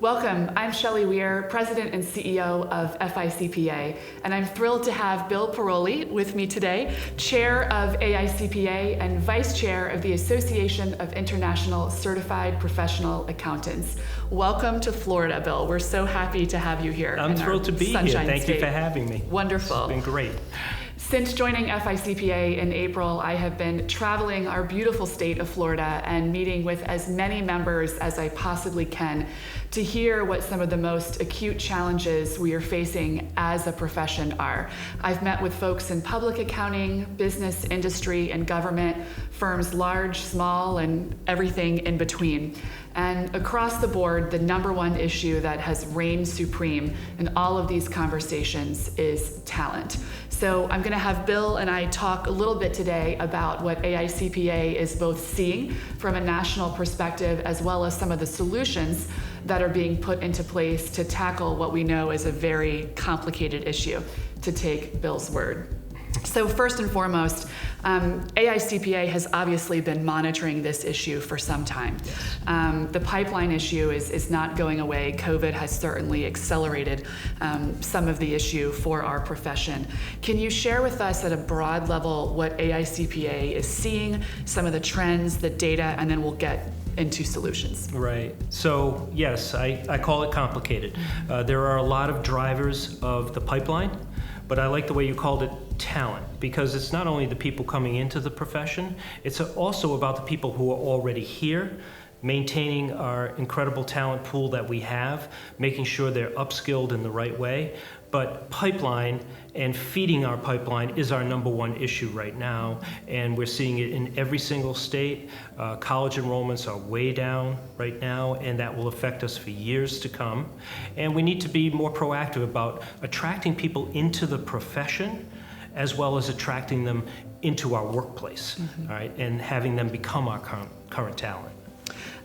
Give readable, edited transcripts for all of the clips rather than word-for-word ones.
Welcome, I'm Shelly Weir, President and CEO of FICPA, and I'm thrilled to have Bill Pirolli with me today, Chair of AICPA and Vice Chair of the Association of International Certified Professional Accountants. Welcome to Florida, Bill. We're so happy to have you here. I'm thrilled to be here. Thank you for having me. Wonderful. It's been great. Since joining FICPA in April, I have been traveling our beautiful state of Florida and meeting with as many members as I possibly can to hear what some of the most acute challenges we are facing as a profession are. I've met with folks in public accounting, business, industry, and government, firms large, small, and everything in between. And across the board, the number one issue that has reigned supreme in all of these conversations is talent. So I'm going to have Bill and I talk a little bit today about what AICPA is both seeing from a national perspective, as well as some of the solutions that are being put into place to tackle what we know is a very complicated issue, to take Bill's word. So first and foremost, AICPA has obviously been monitoring this issue for some time. The pipeline issue is not going away. COVID has certainly accelerated some of the issue for our profession. Can you share with us at a broad level what AICPA is seeing, some of the trends, the data, and then we'll get into solutions? Right. So yes, I call it complicated. There are a lot of drivers of the pipeline, but I like the way you called it talent, because it's not only the people coming into the profession, it's also about the people who are already here, maintaining our incredible talent pool that we have, making sure they're upskilled in the right way. But pipeline and feeding our pipeline is our number one issue right now, and we're seeing it in every single state. College enrollments are way down right now, and that will affect us for years to come. And we need to be more proactive about attracting people into the profession, as well as attracting them into our workplace, all right, and having them become our current talent.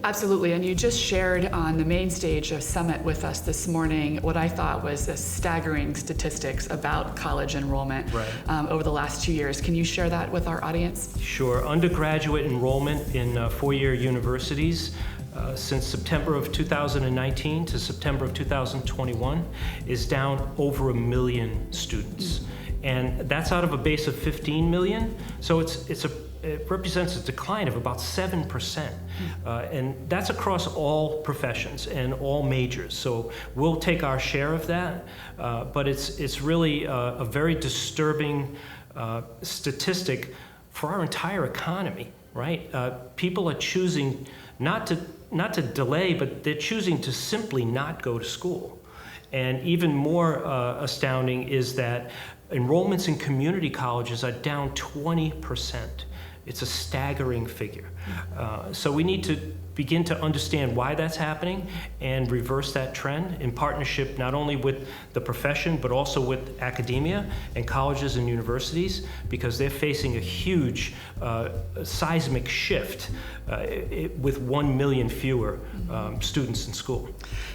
Absolutely, and you just shared on the main stage of Summit with us this morning what I thought was a staggering statistics about college enrollment over the last 2 years. Can you share that with our audience? Sure. Undergraduate enrollment in four-year universities since September of 2019 to September of 2021 is down over 1 million students. And that's out of a base of 15 million, so it represents a decline of about 7%. And that's across all professions and all majors. So we'll take our share of that, but it's really a very disturbing statistic for our entire economy, right? People are choosing not to delay, but they're choosing to simply not go to school. And even more astounding is that enrollments in community colleges are down 20%. It's a staggering figure. So we need to begin to understand why that's happening and reverse that trend in partnership not only with the profession, but also with academia and colleges and universities, because they're facing a huge seismic shift with 1 million fewer students in school.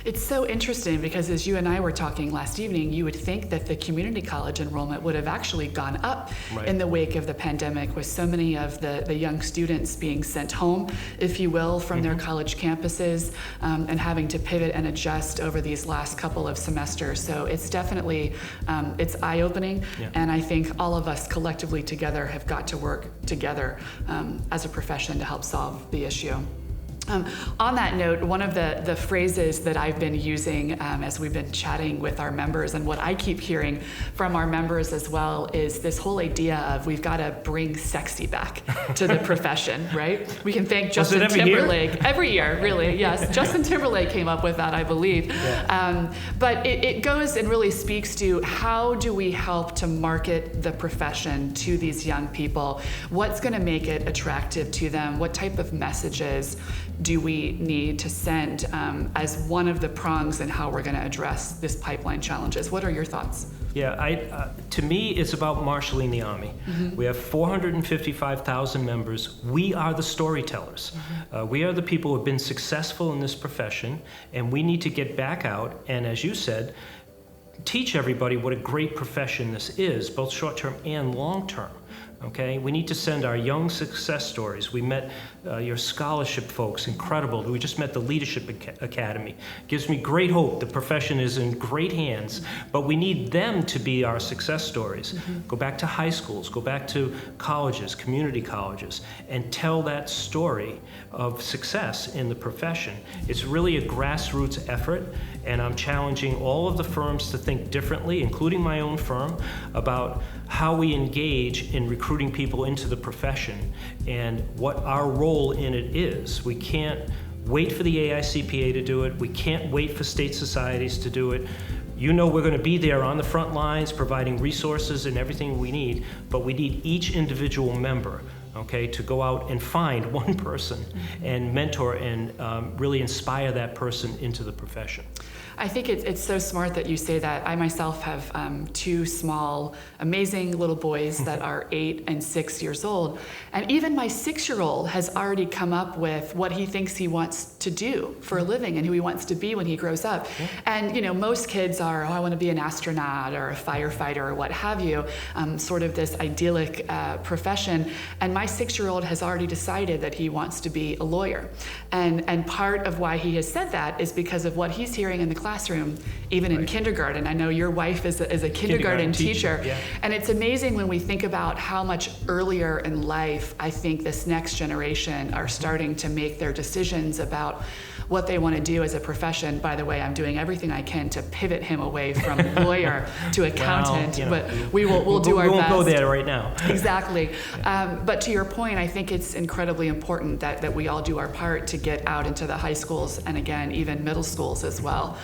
It's so interesting because as you and I were talking last evening, you would think that the community college enrollment would have actually gone up in the wake of the pandemic, with so many of the young students being sent home, if you will, from their college campuses and having to pivot and adjust over these last couple of semesters. So it's definitely, it's eye-opening, and I think all of us collectively together have got to work together as a profession to help solve the issue. On that note, one of the phrases that I've been using as we've been chatting with our members, and what I keep hearing from our members as well, is this whole idea of we've got to bring sexy back to the profession, right? We can thank Justin Timberlake. Every year, really, yes. Justin Timberlake came up with that, I believe. But it goes and really speaks to how do we help to market the profession to these young people? What's going to make it attractive to them? What type of messages do we need to send as one of the prongs in how we're going to address this pipeline challenges? What are your thoughts? Yeah, to me, it's about marshaling the Army. We have 455,000 members. We are the storytellers. We are the people who have been successful in this profession, and we need to get back out and, as you said, teach everybody what a great profession this is, both short-term and long-term. Okay, we need to send our young success stories. We met your scholarship folks, incredible. We just met the Leadership Academy. Gives me great hope. The profession is in great hands, but we need them to be our success stories. Go back to high schools, go back to colleges, community colleges, and tell that story of success in the profession. It's really a grassroots effort, and I'm challenging all of the firms to think differently, including my own firm, about how we engage in recruiting people into the profession and what our role in it is. We can't wait for the AICPA to do it. We can't wait for state societies to do it. You know we're going to be there on the front lines providing resources and everything we need, but we need each individual member, okay, to go out and find one person and mentor and really inspire that person into the profession. I think it's so smart that you say that. I myself have two small, amazing little boys that are 8 and 6 years old. And even my 6-year-old has already come up with what he thinks he wants to do for a living and who he wants to be when he grows up. Yeah. And, you know, most kids are, I want to be an astronaut or a firefighter or what have you, sort of this idyllic profession. And my 6-year-old has already decided that he wants to be a lawyer. And part of why he has said that is because of what he's hearing in the classroom, even in kindergarten. I know your wife is a kindergarten teacher. Yeah. And it's amazing when we think about how much earlier in life I think this next generation are starting to make their decisions about what they want to do as a profession. By the way, I'm doing everything I can to pivot him away from lawyer to accountant, well, but we'll do our best. We won't go there right now. Exactly. But to your point, I think it's incredibly important that we all do our part to get out into the high schools and again, even middle schools as well,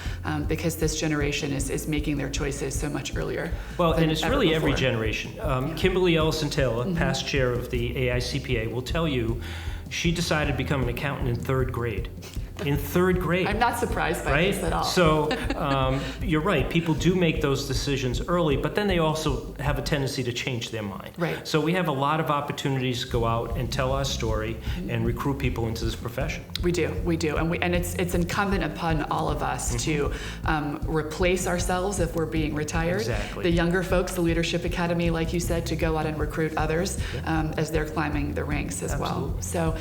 because this generation is making their choices so much earlier. Well, and it's really every generation. Kimberly Ellison-Taylor, past chair of the AICPA, will tell you she decided to become an accountant in 3rd grade. In 3rd grade. I'm not surprised by this at all. So you're right. People do make those decisions early, but then they also have a tendency to change their mind. Right. So we have a lot of opportunities to go out and tell our story and recruit people into this profession. We do, and it's incumbent upon all of us to replace ourselves if we're being retired. Exactly. The younger folks, the Leadership Academy, like you said, to go out and recruit others as they're climbing the ranks as well. So,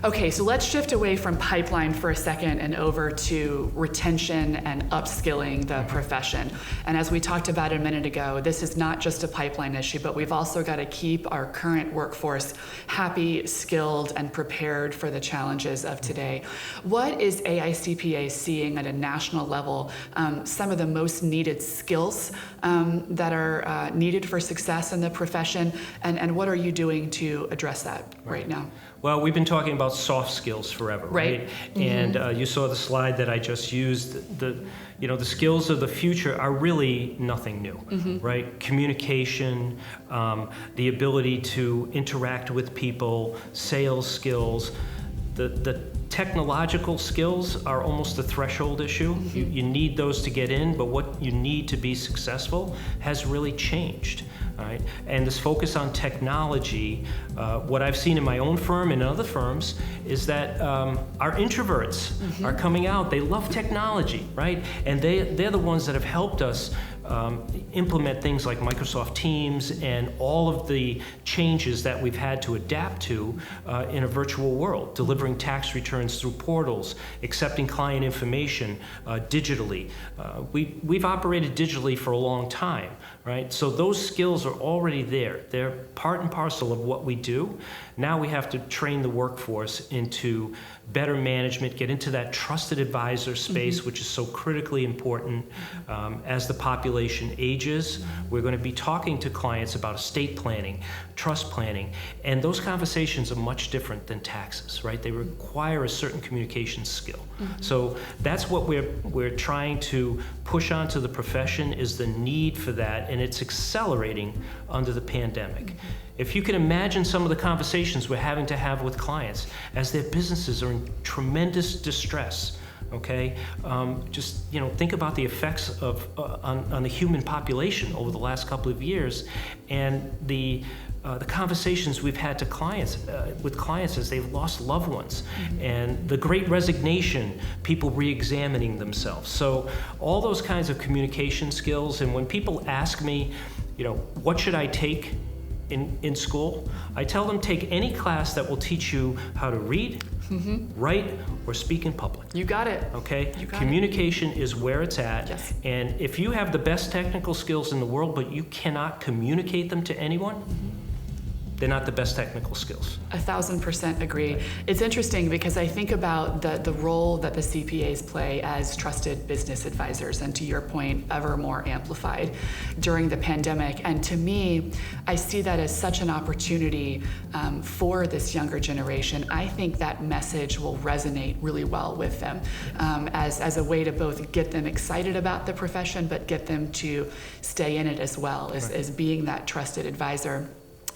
okay, so let's shift away from pipeline for a second and over to retention and upskilling the profession. And as we talked about a minute ago, this is not just a pipeline issue, but we've also got to keep our current workforce happy, skilled, and prepared for the challenges of today. What is AICPA seeing at a national level, some of the most needed skills that are needed for success in the profession, and what are you doing to address that right now? Well, we've been talking about soft skills forever, right? And you saw the slide that I just used. The skills of the future are really nothing new, right? Communication, the ability to interact with people, sales skills. The technological skills are almost a threshold issue. You need those to get in, but what you need to be successful has really changed. Right? And this focus on technology, what I've seen in my own firm and in other firms is that our introverts are coming out. They love technology, right? And they're the ones that have helped us implement things like Microsoft Teams and all of the changes that we've had to adapt to in a virtual world, delivering tax returns through portals, accepting client information digitally. We've operated digitally for a long time, right? So those skills are already there. They're part and parcel of what we do. Now we have to train the workforce into better management, get into that trusted advisor space, which is so critically important. As the population ages, we're going to be talking to clients about estate planning, trust planning, and those conversations are much different than taxes, right? They require a certain communication skill. So that's what we're trying to push onto the profession, is the need for that, and it's accelerating under the pandemic. If you can imagine some of the conversations we're having to have with clients as their businesses are in tremendous distress, okay? Just think about the effects of on the human population over the last couple of years, and the conversations we've had to with clients as they've lost loved ones, and the Great Resignation, people re-examining themselves. So all those kinds of communication skills, and when people ask me, what should I take in school, I tell them take any class that will teach you how to read, write, or speak in public. You got it. Okay? You got Communication is where it's at. Yes. And if you have the best technical skills in the world, but you cannot communicate them to anyone, they're not the best technical skills. 1,000% agree. It's interesting because I think about the role that the CPAs play as trusted business advisors, and to your point, ever more amplified during the pandemic. And to me, I see that as such an opportunity for this younger generation. I think that message will resonate really well with them as a way to both get them excited about the profession, but get them to stay in it as well, as being that trusted advisor.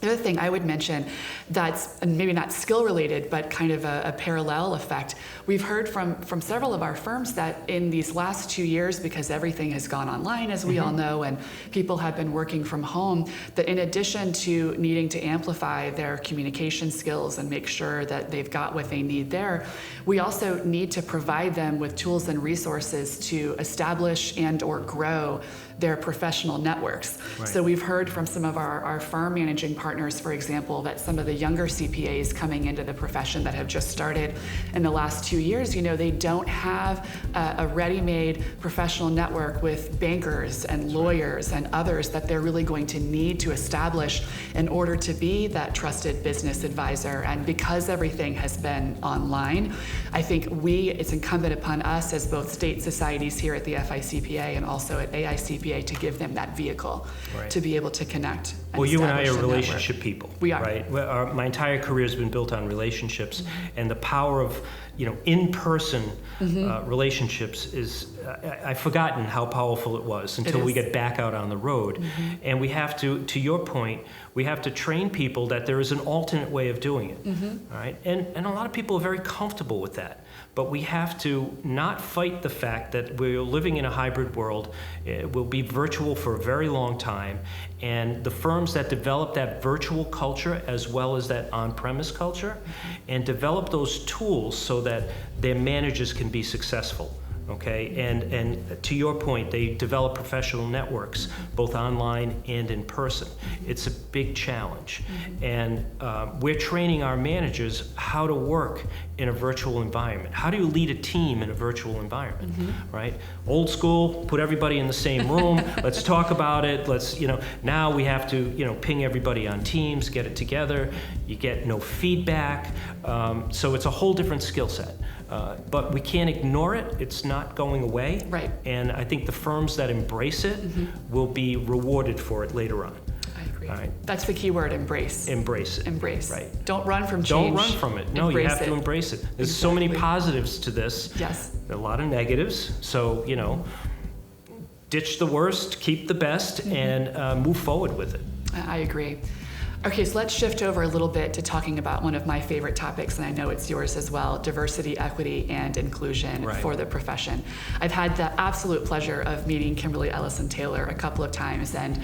The other thing I would mention that's maybe not skill related, but kind of a parallel effect. We've heard from several of our firms that in these last 2 years, because everything has gone online, as we all know, and people have been working from home, that in addition to needing to amplify their communication skills and make sure that they've got what they need there, we also need to provide them with tools and resources to establish and or grow their professional networks. Right. So we've heard from some of our firm managing partners, for example, that some of the younger CPAs coming into the profession that have just started in the last 2 years, they don't have a ready-made professional network with bankers and lawyers and others that they're really going to need to establish in order to be that trusted business advisor. And because everything has been online, I think it's incumbent upon us as both state societies here at the FICPA and also at AICPA to give them that vehicle to be able to connect. Well, you and I are relationship people. We are. Right? My entire career has been built on relationships, and the power of in-person relationships is, I've forgotten how powerful it was until we get back out on the road. And we have to your point, we have to train people that there is an alternate way of doing it. All right? And a lot of people are very comfortable with that. But we have to not fight the fact that we're living in a hybrid world. It will be virtual for a very long time. And the firms that develop that virtual culture as well as that on-premise culture and develop those tools so that their managers can be successful. Okay, and to your point, they develop professional networks, both online and in person. It's a big challenge. And we're training our managers how to work in a virtual environment. How do you lead a team in a virtual environment, right? Old school, put everybody in the same room, let's talk about it, now we have to, ping everybody on Teams, get it together, you get no feedback, so it's a whole different skill set. But we can't ignore it. It's not going away. Right. And I think the firms that embrace it will be rewarded for it later on. I agree. All right. That's the key word, embrace. Embrace it. Embrace. Right. Don't run from change. Don't run from it. No, you have to embrace it. There's so many positives to this. Yes. There are a lot of negatives. So, ditch the worst, keep the best, and move forward with it. I agree. Okay, so let's shift over a little bit to talking about one of my favorite topics, and I know it's yours as well, diversity, equity, and inclusion for the profession. I've had the absolute pleasure of meeting Kimberly Ellison-Taylor a couple of times, and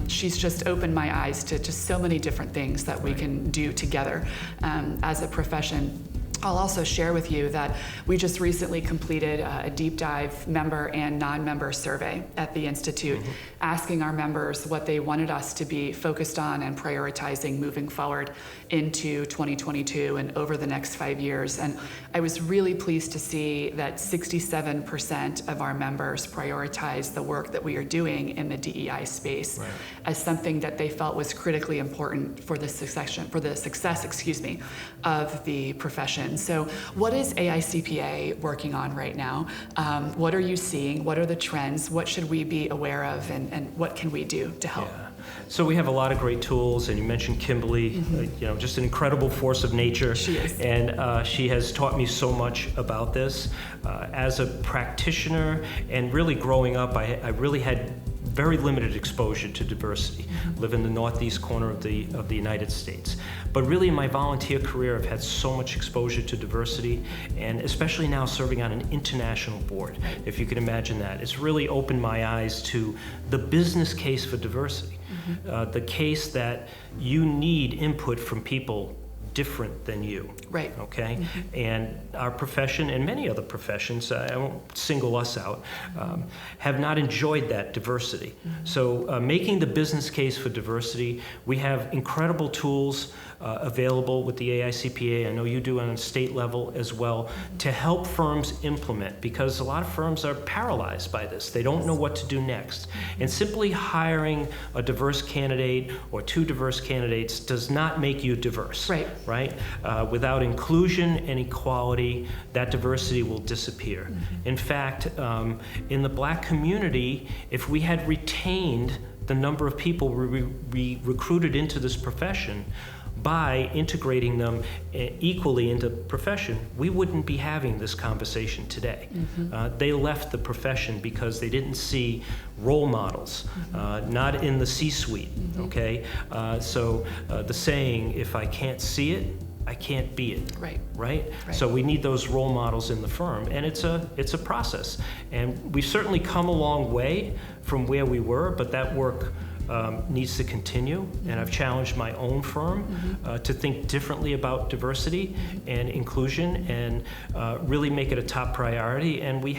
she's just opened my eyes to just so many different things that we can do together as a profession. I'll also share with you that we just recently completed a deep dive member and non-member survey at the Institute, asking our members what they wanted us to be focused on and prioritizing moving forward into 2022 and over the next 5 years. And I was really pleased to see that 67% of our members prioritize the work that we are doing in the DEI space as something that they felt was critically important for the success, of the profession. So what is AICPA working on right now? What are you seeing? What are the trends? What should we be aware of? And what can we do to help? Yeah. So we have a lot of great tools, and you mentioned Kimberly, just an incredible force of nature. She is. And she has taught me so much about this. As a practitioner and really growing up, I really had very limited exposure to diversity. Live in the northeast corner of the United States. But really in my volunteer career, I've had so much exposure to diversity, and especially now serving on an international board, if you can imagine that. It's really opened my eyes to the business case for diversity. The case that you need input from people different than you. Right. Okay? And our profession and many other professions, I won't single us out, have not enjoyed that diversity. So making the business case for diversity, we have incredible tools available with the AICPA, I know you do on a state level as well, to help firms implement, because a lot of firms are paralyzed by this. They don't know what to do next. And simply hiring a diverse candidate or two diverse candidates does not make you diverse. Right? Without inclusion and equality, that diversity will disappear. In fact, in the Black community, if we had retained the number of people we recruited into this profession by integrating them equally into the profession, we wouldn't be having this conversation today. They left the profession because they didn't see role models, not in the C-suite, okay? So the saying, if I can't see it, I can't be it. Right? So we need those role models in the firm, and it's a process. And we've certainly come a long way from where we were, but that work needs to continue, and I've challenged my own firm to think differently about diversity and inclusion, and really make it a top priority. And we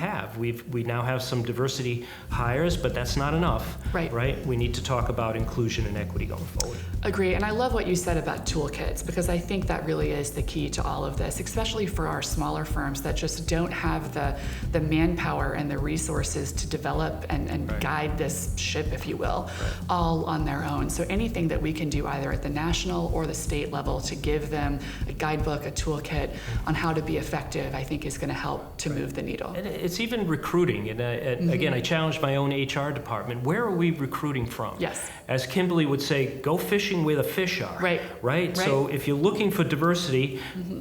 now have some diversity hires, but that's not enough. Right? We need to talk about inclusion and equity going forward. Agree, and I love what you said about toolkits, because I think that really is the key to all of this, especially for our smaller firms that just don't have the manpower and the resources to develop and guide this ship, if you will, all on their own. So anything that we can do either at the national or the state level to give them a guidebook, a toolkit on how to be effective, I think is going to help to move the needle. And it's even recruiting. And again, I challenged my own HR department. Where are we recruiting from? Yes. As Kimberly would say, go fishing where the fish are. Right? So if you're looking for diversity,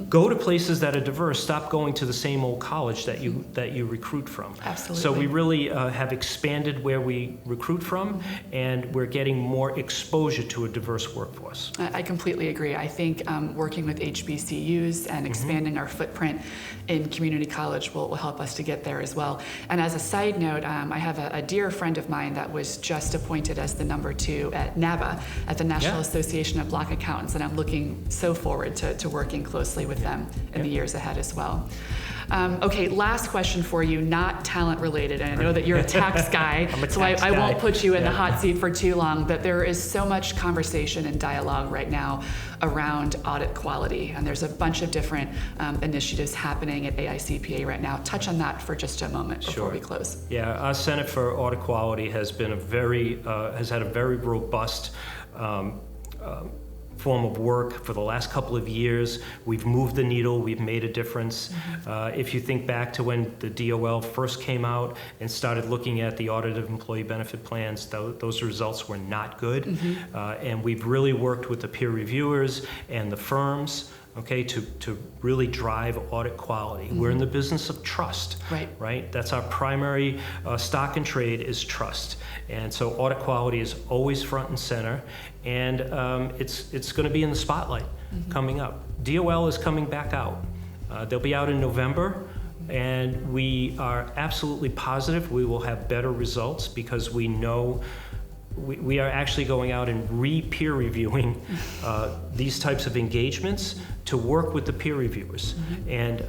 go to places that are diverse. Stop going to the same old college that you recruit from. Absolutely. So we really have expanded where we recruit from, and we're getting more exposure to a diverse workforce. I completely agree. I think working with HBCUs and expanding our footprint in community college will help us to get there as well. And as a side note, I have a dear friend of mine that was just appointed as the number 2 at NABA, at the National Association of Black Accountants, and I'm looking so forward to working closely with them in the years ahead as well. Okay, last question for you, not talent related. And I know that you're a tax guy, so I won't put you in the hot seat for too long, but there is so much conversation and dialogue right now around audit quality. And there's a bunch of different initiatives happening at AICPA right now. Touch on that for just a moment before we close. Yeah, our Center for Audit Quality has been has had a very robust form of work for the last couple of years. We've moved the needle, we've made a difference. If you think back to when the DOL first came out and started looking at the audit of employee benefit plans, those results were not good. And we've really worked with the peer reviewers and the firms, okay, to really drive audit quality. We're in the business of trust, right? That's our primary stock and trade is trust. And so audit quality is always front and center, and it's going to be in the spotlight coming up. DOL is coming back out. They'll be out in November, and we are absolutely positive we will have better results, because we know we are actually going out and peer reviewing these types of engagements to work with the peer reviewers. And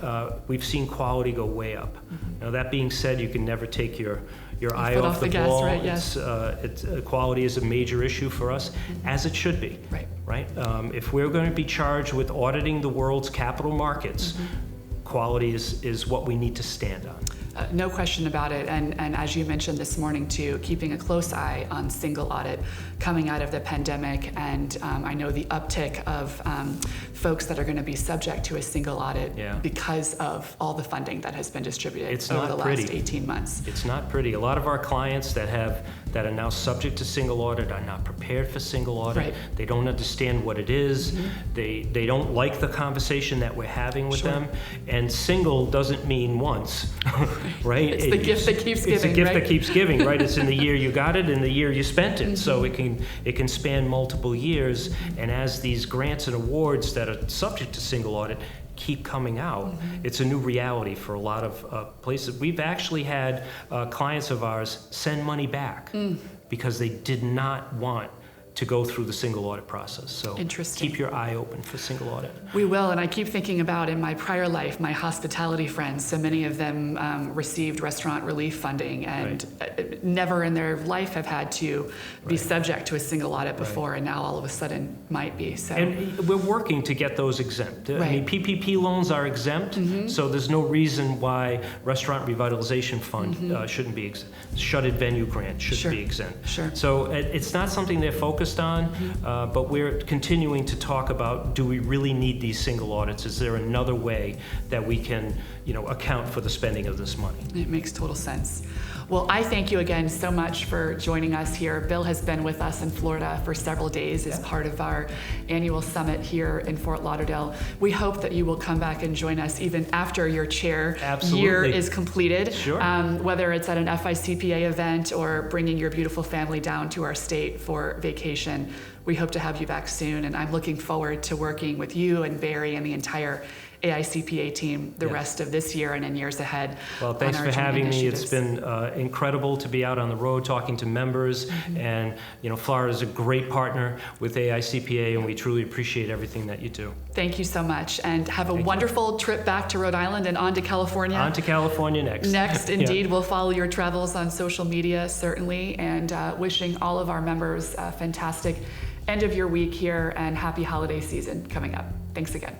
we've seen quality go way up. Now, that being said, you can never take your eye off the ball. Gas, quality is a major issue for us, as it should be. Right? If we're going to be charged with auditing the world's capital markets, quality is what we need to stand on. No question about it. And as you mentioned this morning too, keeping a close eye on single audit coming out of the pandemic. And I know the uptick of folks that are going to be subject to a single audit because of all the funding that has been distributed over the last 18 months. It's not pretty. A lot of our clients that are now subject to single audit are not prepared for single audit. They don't understand what it is. They don't like the conversation that we're having with them. And single doesn't mean once. Right? It's the gift that keeps giving. It's the gift that keeps giving, right? It's in the year you got it and the year you spent it. So it can span multiple years. And as these grants and awards that are subject to single audit keep coming out, it's a new reality for a lot of places. We've actually had clients of ours send money back because they did not want to go through the single audit process. So Interesting. keep your eye open for single audit. We will, and I keep thinking about in my prior life, my hospitality friends, so many of them received restaurant relief funding and never in their life have had to be subject to a single audit before, and now all of a sudden might be. So. And we're working to get those exempt. I mean, PPP loans are exempt, so there's no reason why Restaurant Revitalization Fund shouldn't be exempt. Shuttered venue grant shouldn't be exempt. So it's not something they're focused on, but we're continuing to talk about, do we really need these single audits? Is there another way that we can, account for the spending of this money? It makes total sense. Well, I thank you again so much for joining us here. Bill has been with us in Florida for several days as part of our annual summit here in Fort Lauderdale. We hope that you will come back and join us even after your chair year is completed. Sure. Whether it's at an FICPA event or bringing your beautiful family down to our state for vacation. We hope to have you back soon, and I'm looking forward to working with you and Barry and the entire AICPA team the rest of this year and in years ahead. Well, thanks for having me. It's been incredible to be out on the road talking to members, and Florida is a great partner with AICPA, and we truly appreciate everything that you do. Thank you so much, and have a wonderful trip back to Rhode Island and on to California. On to California next. Next, indeed. We'll follow your travels on social media, certainly, and wishing all of our members a fantastic end of your week here and happy holiday season coming up. Thanks again.